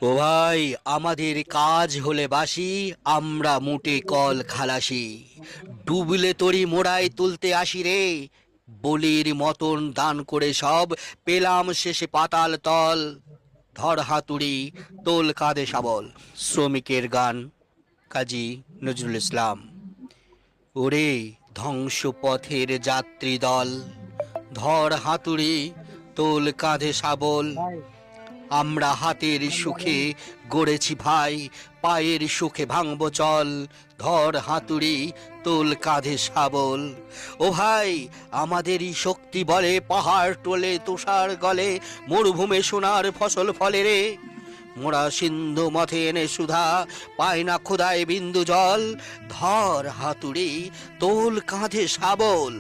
ও ভাই, আমাদের কাজ হলে বাসি, আমরা মুটে কল খালাসি। ডুবলে তরি মোড়ায় তুলতে আসি রে, বলির মতন দান করে সব পেলাম শেষে পাতাল তল। ধর হাতুড়ি, তোল কাঁধে শাবল। শ্রমিকের গান, কাজী নজরুল ইসলাম। ওরে ধ্বংসপথের যাত্রী দল, ধর হাতুড়ি, তোল কাঁধে শাবল। আমরা হাতের সুখে গড়েছি ভাই, পায়ের সুখে ভাঙবো চল। ধর হাতুড়ি, তোল কাঁধে শাবল। ও ভাই, আমাদেরই শক্তি বলে পাহাড় টোলে তুষার গলে, মরুভূমে সোনার ফসল ফলে রে। মোরা সিন্ধু মথে এনে সুধা, পায় না খোদায় বিন্দু জল। ধর হাতুড়ি, তোল কাঁধে শাবল।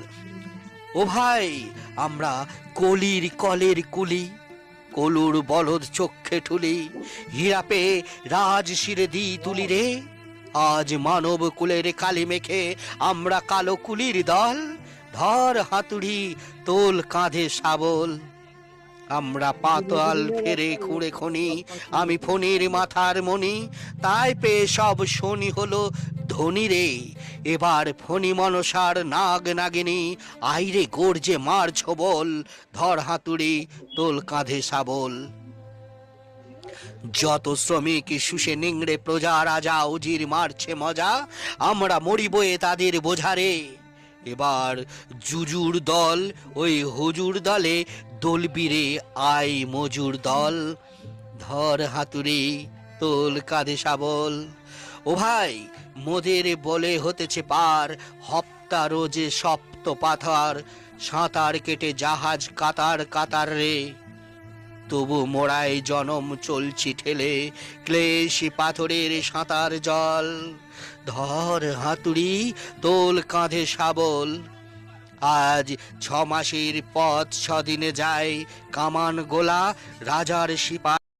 ও ভাই, আমরা কলির কলের কুলি, কলুর বলদ চক্ষে ঠুলি, হীরা পেয়ে রাজ শিরে দি তুলি রে। আজ মানব কুলের কালি মেখে আমরা কালো কুলির দল। ধর হাতুড়ি, তোল কাঁধে শাবল। আমরা পাতাল ফেরে খুঁড়ে খনি, আমি ফণির মাথার মণি, তাই পেয়ে সব শনি হলো ধনী রে। এবার ফণি মনসার নাগ নাগিনী, আইরে গর্জে মার ছবল। ধর হাতুড়ি, তোল কাঁধে শাবল। যত শ্রমিক শুষে নিংড়ে প্রজা, রাজা উজির মারছে মজা, আমরা মরিবয়ে তাদের বোঝারে। এবার জুজুর দল, ওই হুজুর দলে দলবিরে আই মজুর দল। ধর হাতুড়ি, তোল কাঁধে শাবল। ও ভাই, মোদের বলে হতেছে পার, হপ্তা রোজে সপ্ত পাথর। সাঁতার কেটে জাহাজ কাতার কাতার রে, তবু মোড়ায় জনম চলছি ঠেলে, ক্লেশী পাথরের সাঁতার জল। ধর হাতুড়ি, তোল কাঁধে শাবল। আজ 6 মাসের পথ 6 দিনে যায়, কামান গোলা রাজার সিপাহ।